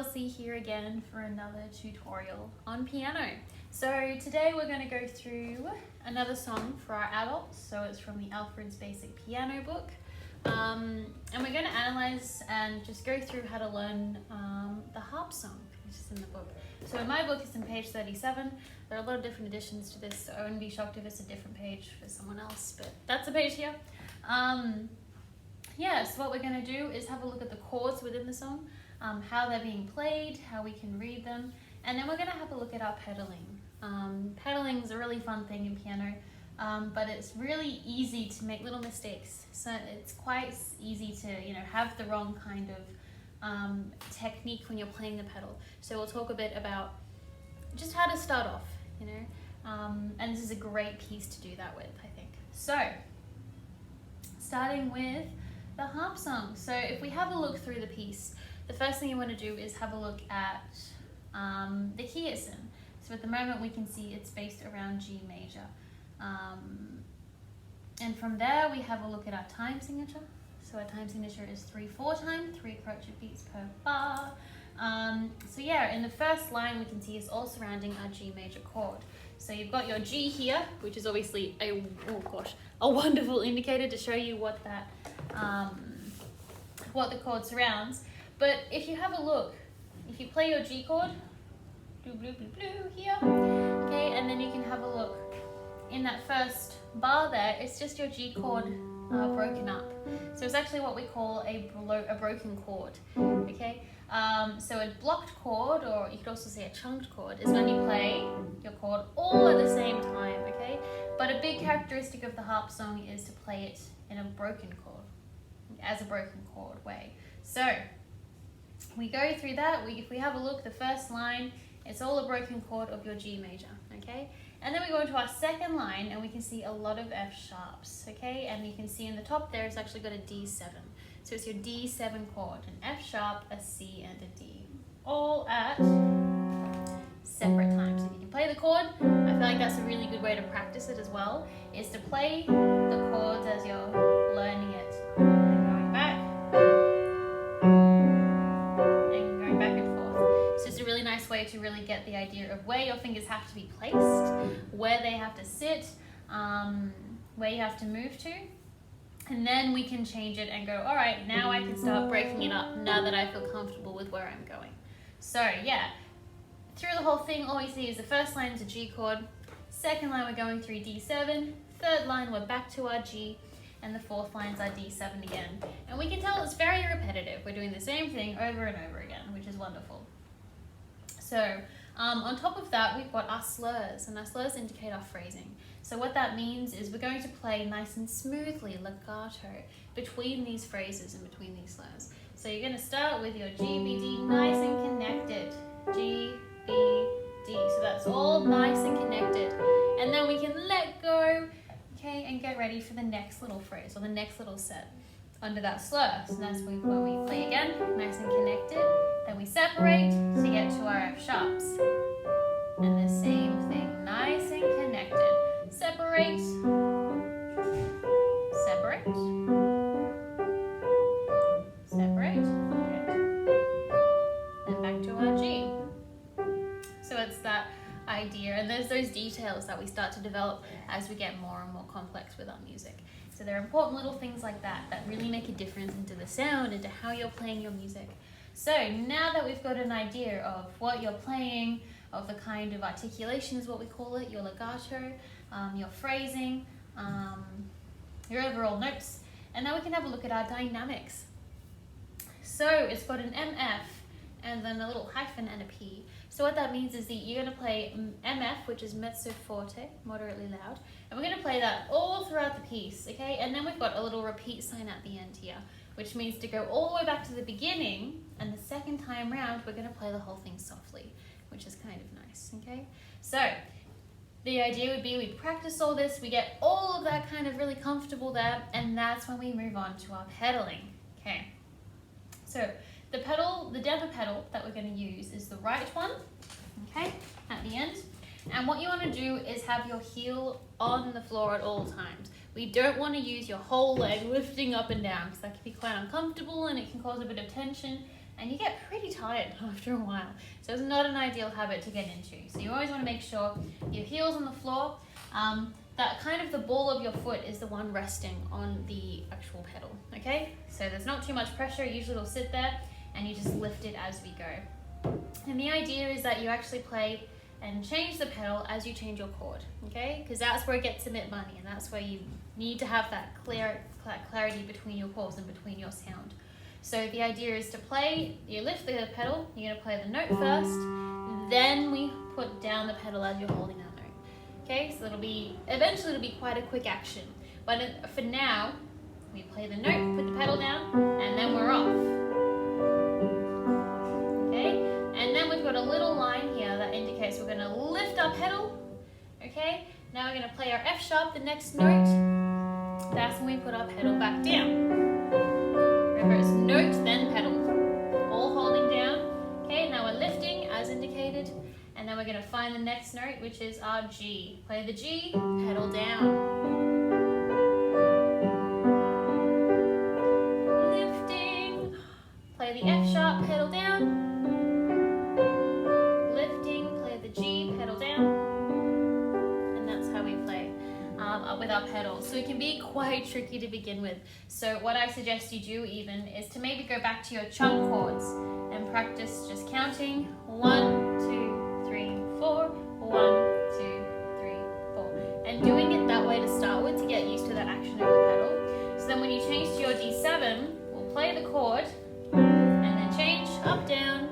Chelsea here again for another tutorial on piano. So today we're going to go through another song for our adults. So it's from the Alfred's Basic Piano book. And we're going to analyze and just go through how to learn the harp song, which is in the book. So in my book, it's on page 37. There are a lot of different additions to this, so I wouldn't be shocked if it's a different page for someone else, but that's the page here. So what we're going to do is have a look at the chords within the song, how they're being played, how we can read them, and then we're going to have a look at our pedaling. Pedaling is a really fun thing in piano, but it's really easy to make little mistakes. So it's quite easy to, have the wrong kind of technique when you're playing the pedal. So we'll talk a bit about just how to start off, and this is a great piece to do that with, I think. So, starting with the harp song. So if we have a look through the piece, the first thing you want to do is have a look at the key it's in. So at the moment we can see it's based around G major. And from there we have a look at our time signature. So our time signature is 3/4 time, 3 crotchet beats per bar. In the first line we can see it's all surrounding our G major chord. So you've got your G here, which is obviously a wonderful indicator to show you what that what the chord surrounds. But if you have a look, if you play your G chord, blue, blue, blue, blue here, okay, and then you can have a look in that first bar there, it's just your G chord broken up. So it's actually what we call a broken chord, okay? So a blocked chord, or you could also say a chunked chord, is when you play your chord all at the same time, okay? But a big characteristic of the harp song is to play it in a broken chord, as a broken chord way. So we go through that. If we have a look, the first line, it's all a broken chord of your G major, okay? And then we go into our second line and we can see a lot of F sharps, okay? And you can see in the top there, it's actually got a D7. So it's your D7 chord, an F sharp, a C, and a D, all at separate times. If you can play the chord, I feel like that's a really good way to practice it as well, is to play the chords as you're learning it. And going back, and going back and forth. It's just a really nice way to really get the idea of where your fingers have to be placed, where they have to sit, where you have to move to. And then we can change it and go, all right, now I can start breaking it up now that I feel comfortable with where I'm going. So through the whole thing, all we see is the first line is a G chord, second line we're going through D7, third line we're back to our G, and the fourth line is our D7 again. And we can tell it's very repetitive. We're doing the same thing over and over again, which is wonderful. So on top of that, we've got our slurs, and our slurs indicate our phrasing. So what that means is we're going to play nice and smoothly, legato, between these phrases and between these slurs. So you're going to start with your G, B, D, nice and connected. G, B, D. So that's all nice and connected. And then we can let go, okay, and get ready for the next little phrase or the next little set under that slur. So that's when we play again, nice and connected. Then we separate to get to our F sharps. And the same thing, nice and connected. Separate, separate, separate, okay. Then back to our G. So it's that idea, and there's those details that we start to develop as we get more and more complex with our music. So there are important little things like that that really make a difference into the sound, into how you're playing your music. So now that we've got an idea of what you're playing, of the kind of articulation is what we call it, your legato, your phrasing, your overall notes, and now we can have a look at our dynamics. So it's got an MF and then a little hyphen and a P. So what that means is that you're going to play MF, which is mezzo forte, moderately loud, and we're going to play that all throughout the piece, okay? And then we've got a little repeat sign at the end here, which means to go all the way back to the beginning, and the second time round we're going to play the whole thing softly, which is kind of nice, okay? So the idea would be we practice all this, we get all of that kind of really comfortable there, and that's when we move on to our pedaling, okay? So the damper pedal that we're going to use is the right one, okay, at the end. And what you want to do is have your heel on the floor at all times. We don't want to use your whole leg lifting up and down because that can be quite uncomfortable and it can cause a bit of tension and you get pretty tired after a while. So it's not an ideal habit to get into. So you always want to make sure your heel's on the floor, that kind of the ball of your foot is the one resting on the actual pedal, okay? So there's not too much pressure, usually it'll sit there, and you just lift it as we go. And the idea is that you actually play and change the pedal as you change your chord, okay? Because that's where it gets a bit muddy, and that's where you need to have that clarity between your chords and between your sound. So the idea is to play, you lift the pedal, you're gonna play the note first, then we put down the pedal as you're holding that note. Okay, so eventually it'll be quite a quick action. But for now, we play the note, put the pedal down, and then we're off. Okay, and then we've got a little line here that indicates we're gonna lift our pedal. Okay, now we're gonna play our F sharp, the next note. That's when we put our pedal back down. Remember, it's note, then pedal. All holding down. Okay, now we're lifting as indicated. And then we're going to find the next note, which is our G. Play the G, pedal down. Lifting. Play the F sharp, pedal down. Lifting, play the G, pedal down. And that's how we play with our pedals. So it can be quite tricky to begin with. So what I suggest you do even is to maybe go back to your chunk chords and practice just counting 1, 2, 3, 4, 1, 2, 3, 4, and doing it that way to start with to get used to that action of the pedal. So then when you change to your D7, we'll play the chord and then change up, down.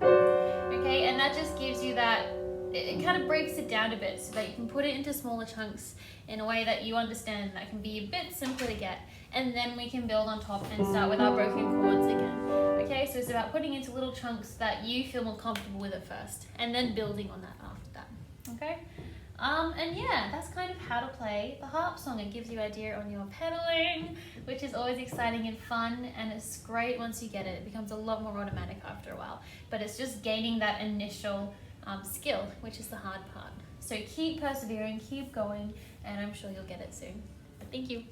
Okay, and that just gives you that, it kind of breaks it down a bit so that you can put it into smaller chunks in a way that you understand that can be a bit simpler to get, and then we can build on top and start with our broken chords again. Okay, so it's about putting into little chunks that you feel more comfortable with at first, and then building on that after that. Okay, and yeah, that's kind of how to play the harp song. It gives you an idea on your pedaling, which is always exciting and fun, and it's great once you get it. It becomes a lot more automatic after a while, but it's just gaining that initial skill, which is the hard part. So keep persevering, keep going, and I'm sure you'll get it soon. Thank you.